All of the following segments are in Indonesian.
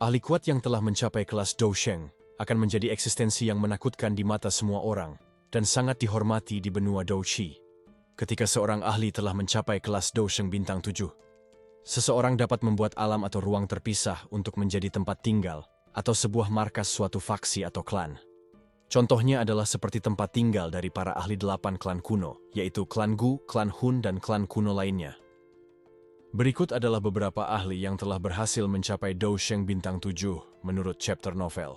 Ahli kuat yang telah mencapai kelas Dousheng akan menjadi eksistensi yang menakutkan di mata semua orang dan sangat dihormati di benua Douchi. Ketika seorang ahli telah mencapai kelas Dousheng bintang 7, seseorang dapat membuat alam atau ruang terpisah untuk menjadi tempat tinggal atau sebuah markas suatu faksi atau klan. Contohnya adalah seperti tempat tinggal dari para ahli 8 klan kuno, yaitu klan Gu, klan Hun, dan klan kuno lainnya. Berikut adalah beberapa ahli yang telah berhasil mencapai Dousheng bintang 7 menurut chapter novel.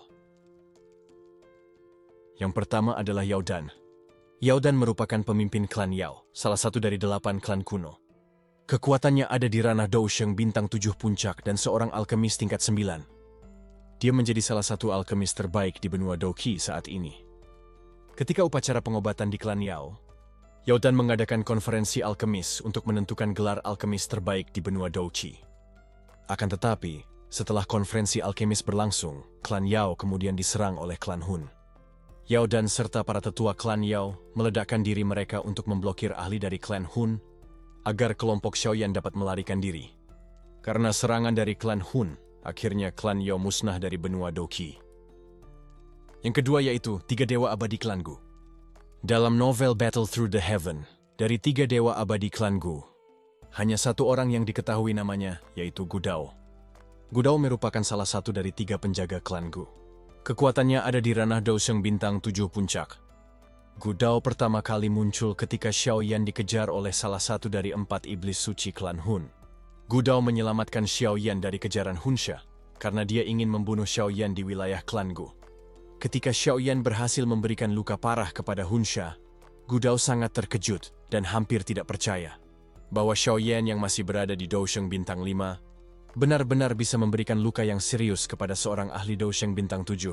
Yang pertama adalah Yao Dan. Yao Dan merupakan pemimpin klan Yao, salah satu dari 8 klan kuno. Kekuatannya ada di ranah Dousheng bintang 7 puncak dan seorang alkemis tingkat 9. Dia menjadi salah satu alkemis terbaik di benua Douqi saat ini. Ketika upacara pengobatan di klan Yao, Yao Dan mengadakan konferensi alkemis untuk menentukan gelar alkemis terbaik di benua Douqi. Akan tetapi, setelah konferensi alkemis berlangsung, klan Yao kemudian diserang oleh klan Hun. Yao Dan serta para tetua klan Yao meledakkan diri mereka untuk memblokir ahli dari klan Hun agar kelompok Xiaoyan dapat melarikan diri. Karena serangan dari klan Hun, akhirnya klan Yao musnah dari benua Douqi. Yang kedua yaitu 3 dewa abadi klan Gu. Dalam novel Battle Through the Heaven, dari 3 dewa abadi klan Gu, hanya satu orang yang diketahui namanya, yaitu Gu Dao. Gu Dao merupakan salah satu dari 3 penjaga klan Gu. Kekuatannya ada di ranah Dousheng bintang 7 puncak. Gu Dao pertama kali muncul ketika Xiaoyan dikejar oleh salah satu dari 4 iblis suci klan Hun. Gu Dao menyelamatkan Xiaoyan dari kejaran Hunsha karena dia ingin membunuh Xiaoyan di wilayah klan Gu. Ketika Xiaoyan berhasil memberikan luka parah kepada Hunsha, Gu Dao sangat terkejut dan hampir tidak percaya bahwa Xiaoyan yang masih berada di Dousheng bintang 5 benar-benar bisa memberikan luka yang serius kepada seorang ahli Dousheng bintang 7.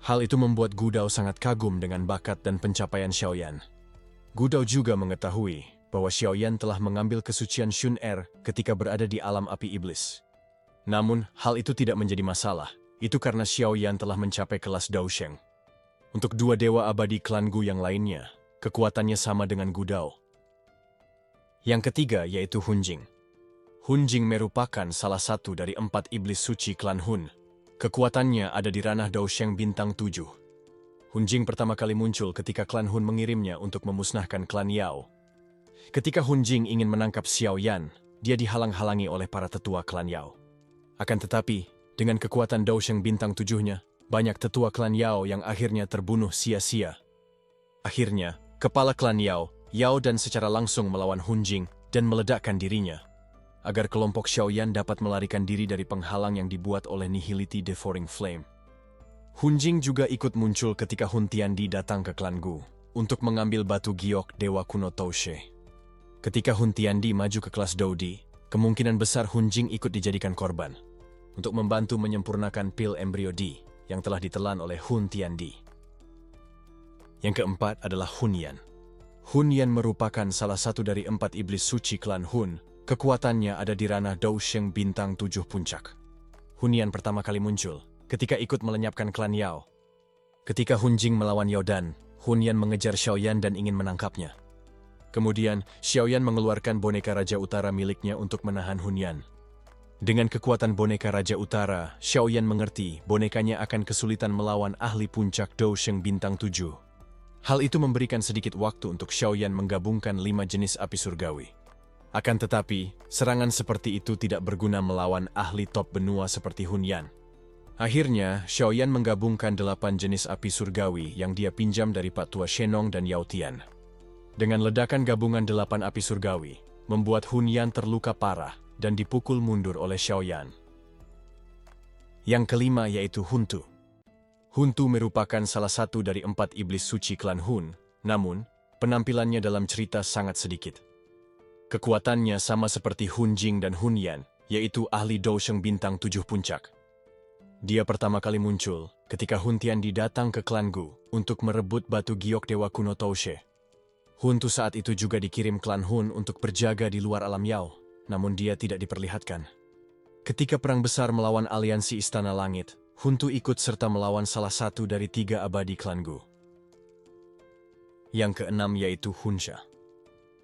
Hal itu membuat Gu Dao sangat kagum dengan bakat dan pencapaian Xiaoyan. Gu Dao juga mengetahui bahwa Xiaoyan telah mengambil kesucian Shun Er ketika berada di alam api iblis. Namun, hal itu tidak menjadi masalah. Itu karena Xiaoyan telah mencapai kelas Dousheng. Untuk 2 dewa abadi klan Gu yang lainnya, kekuatannya sama dengan Gu Dao. Yang ketiga yaitu Hun Jing. Hun Jing merupakan salah satu dari 4 iblis suci klan Hun. Kekuatannya ada di ranah Dousheng bintang 7. Hun Jing pertama kali muncul ketika klan Hun mengirimnya untuk memusnahkan klan Yao. Ketika Hun Jing ingin menangkap Xiaoyan, dia dihalang-halangi oleh para tetua klan Yao. Akan tetapi, dengan kekuatan Dousheng bintang 7-nya, banyak tetua klan Yao yang akhirnya terbunuh sia-sia. Akhirnya, kepala klan Yao, Yao Dan secara langsung melawan Hun Jing dan meledakkan dirinya, agar kelompok Xiaoyan dapat melarikan diri dari penghalang yang dibuat oleh Nihility Devouring Flame. Hun Jing juga ikut muncul ketika Hun Tiandi datang ke klan Gu untuk mengambil batu giok Dewa Kuno Toushe. Ketika Hun Tiandi maju ke kelas Doudi, kemungkinan besar Hun Jing ikut dijadikan korban untuk membantu menyempurnakan pil embrio Di yang telah ditelan oleh Hun Tiandi. Yang keempat adalah Hun Yan. Hun Yan merupakan salah satu dari 4 iblis suci klan Hun. Kekuatannya ada di ranah Dousheng bintang 7 puncak. Hun Yan pertama kali muncul ketika ikut melenyapkan klan Yao. Ketika Hun Jing melawan Yao Dan, Hun Yan mengejar Xiaoyan dan ingin menangkapnya. Kemudian, Xiaoyan mengeluarkan boneka Raja Utara miliknya untuk menahan Hun Yan. Dengan kekuatan boneka Raja Utara, Xiaoyan mengerti bonekanya akan kesulitan melawan ahli puncak Dousheng bintang 7. Hal itu memberikan sedikit waktu untuk Xiaoyan menggabungkan 5 jenis api surgawi. Akan tetapi, serangan seperti itu tidak berguna melawan ahli top benua seperti Hun Yan. Akhirnya, Xiaoyan menggabungkan 8 jenis api surgawi yang dia pinjam dari Pak Tua Shenong dan Yao Tian. Dengan ledakan gabungan 8 api surgawi, membuat Hun Yan terluka parah dan dipukul mundur oleh Xiaoyan. Yang kelima yaitu Hun Tu. Hun Tu merupakan salah satu dari 4 iblis suci klan Hun, namun, penampilannya dalam cerita sangat sedikit. Kekuatannya sama seperti Hun Jing dan Hun Yan, yaitu ahli Dousheng bintang 7 puncak. Dia pertama kali muncul ketika Hun Tiandi datang ke klan Gu untuk merebut batu giok Dewa Kuno Toushe. Hun Tu saat itu juga dikirim klan Hun untuk berjaga di luar alam Yao, namun dia tidak diperlihatkan. Ketika perang besar melawan aliansi Istana Langit, Hun Tu ikut serta melawan salah satu dari 3 abadi klan Gu. Yang keenam yaitu Hunsha.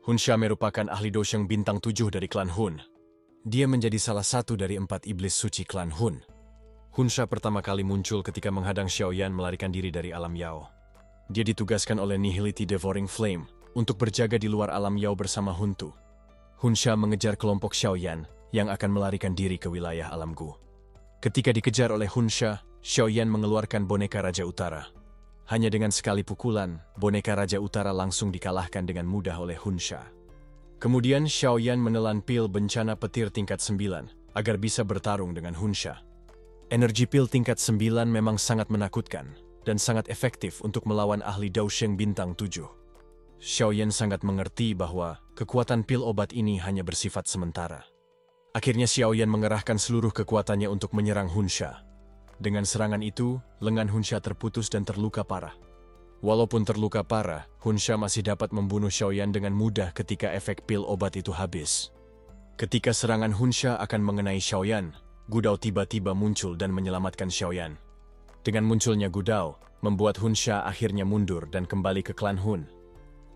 Hunsha merupakan ahli Dousheng bintang 7 dari klan Hun. Dia menjadi salah satu dari 4 iblis suci klan Hun. Hunsha pertama kali muncul ketika menghadang Xiaoyan melarikan diri dari alam Yao. Dia ditugaskan oleh Nihility Devouring Flame untuk berjaga di luar alam Yao bersama Huntu. Hunsha mengejar kelompok Xiaoyan yang akan melarikan diri ke wilayah alam Gu. Ketika dikejar oleh Hunsha, Xiaoyan mengeluarkan boneka Raja Utara. Hanya dengan sekali pukulan, boneka Raja Utara langsung dikalahkan dengan mudah oleh Hunsha. Kemudian Xiaoyan menelan pil bencana petir tingkat 9 agar bisa bertarung dengan Hunsha. Energi pil tingkat 9 memang sangat menakutkan dan sangat efektif untuk melawan ahli Daosheng bintang 7. Xiaoyan sangat mengerti bahwa kekuatan pil obat ini hanya bersifat sementara. Akhirnya Xiaoyan mengerahkan seluruh kekuatannya untuk menyerang Hunsha. Dengan serangan itu, lengan Hunsha terputus dan terluka parah. Walaupun terluka parah, Hunsha masih dapat membunuh Xiaoyan dengan mudah ketika efek pil obat itu habis. Ketika serangan Hunsha akan mengenai Xiaoyan, Gudao tiba-tiba muncul dan menyelamatkan Xiaoyan. Dengan munculnya Gudao, membuat Hunsha akhirnya mundur dan kembali ke klan Hun.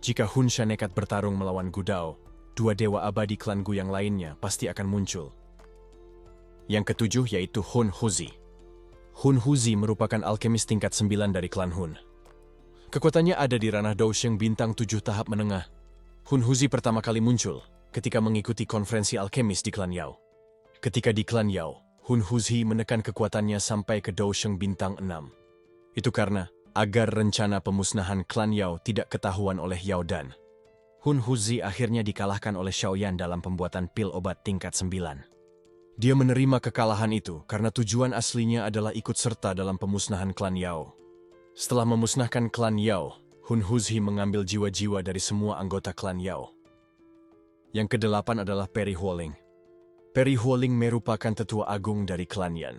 Jika Hunsha nekat bertarung melawan Gudao, dua dewa abadi klan Gu yang lainnya pasti akan muncul. Yang ketujuh yaitu Hun Huzi. Hun Huzi merupakan alkemis tingkat 9 dari klan Hun. Kekuatannya ada di ranah Daosheng bintang 7 tahap menengah. Hun Huzi pertama kali muncul ketika mengikuti konferensi alkemis di klan Yao. Ketika di klan Yao, Hun Huzi menekan kekuatannya sampai ke Daosheng bintang 6. Itu karena agar rencana pemusnahan klan Yao tidak ketahuan oleh Yao Dan. Hun Huzi akhirnya dikalahkan oleh Xiaoyan dalam pembuatan pil obat tingkat 9. Dia menerima kekalahan itu karena tujuan aslinya adalah ikut serta dalam pemusnahan klan Yao. Setelah memusnahkan klan Yao, Hun Huzi mengambil jiwa-jiwa dari semua anggota klan Yao. Yang kedelapan adalah Peri Huoling. Peri Huoling merupakan tetua agung dari klan Yan.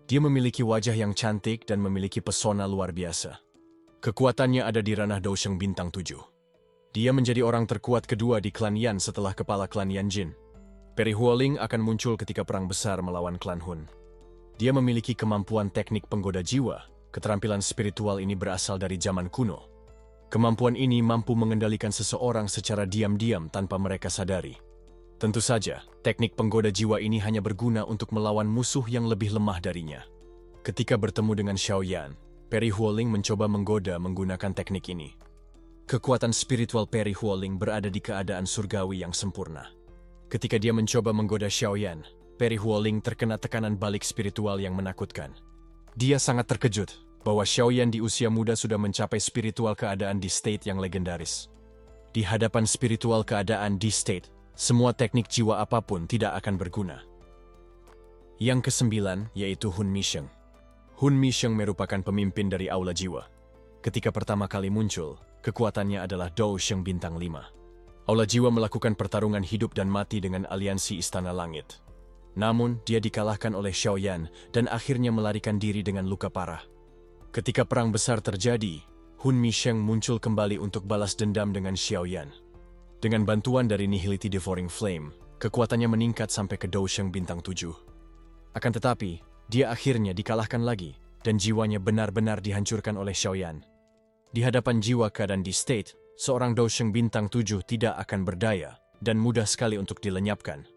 Dia memiliki wajah yang cantik dan memiliki pesona luar biasa. Kekuatannya ada di ranah Daosheng bintang 7. Dia menjadi orang terkuat kedua di klan Yan setelah kepala klan Yan Jin. Peri Huoling akan muncul ketika perang besar melawan klan Hun. Dia memiliki kemampuan teknik penggoda jiwa. Keterampilan spiritual ini berasal dari zaman kuno. Kemampuan ini mampu mengendalikan seseorang secara diam-diam tanpa mereka sadari. Tentu saja, teknik penggoda jiwa ini hanya berguna untuk melawan musuh yang lebih lemah darinya. Ketika bertemu dengan Xiaoyan, Peri Huoling mencoba menggoda menggunakan teknik ini. Kekuatan spiritual Peri Huoling berada di keadaan surgawi yang sempurna. Ketika dia mencoba menggoda Xiaoyan, Peri Huoling terkena tekanan balik spiritual yang menakutkan. Dia sangat terkejut bahwa Xiaoyan di usia muda sudah mencapai spiritual keadaan di state yang legendaris. Di hadapan spiritual keadaan di state, semua teknik jiwa apapun tidak akan berguna. Yang kesembilan yaitu Hun Misheng. Hun Misheng merupakan pemimpin dari Aula Jiwa. Ketika pertama kali muncul, kekuatannya adalah Daosheng bintang 5. Aula Jiwa melakukan pertarungan hidup dan mati dengan aliansi Istana Langit. Namun, dia dikalahkan oleh Xiaoyan dan akhirnya melarikan diri dengan luka parah. Ketika perang besar terjadi, Hun Misheng muncul kembali untuk balas dendam dengan Xiaoyan. Dengan bantuan dari Nihility Devouring Flame, kekuatannya meningkat sampai ke Daosheng bintang 7. Akan tetapi, dia akhirnya dikalahkan lagi, dan jiwanya benar-benar dihancurkan oleh Xiaoyan. Di hadapan jiwa keadaan di state, seorang Daosheng bintang 7 tidak akan berdaya, dan mudah sekali untuk dilenyapkan.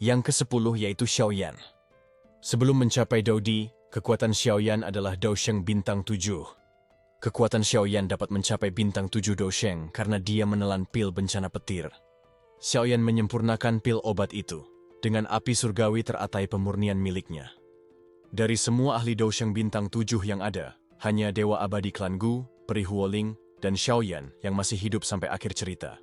Yang ke-10 yaitu Xiaoyan. Sebelum mencapai Daodi, kekuatan Xiaoyan adalah Daosheng bintang 7. Kekuatan Xiaoyan dapat mencapai bintang 7 Daosheng karena dia menelan pil bencana petir. Xiaoyan menyempurnakan pil obat itu dengan api surgawi teratai pemurnian miliknya. Dari semua ahli Daosheng bintang 7 yang ada, hanya Dewa Abadi Klan Gu, Peri Huoling, dan Xiaoyan yang masih hidup sampai akhir cerita.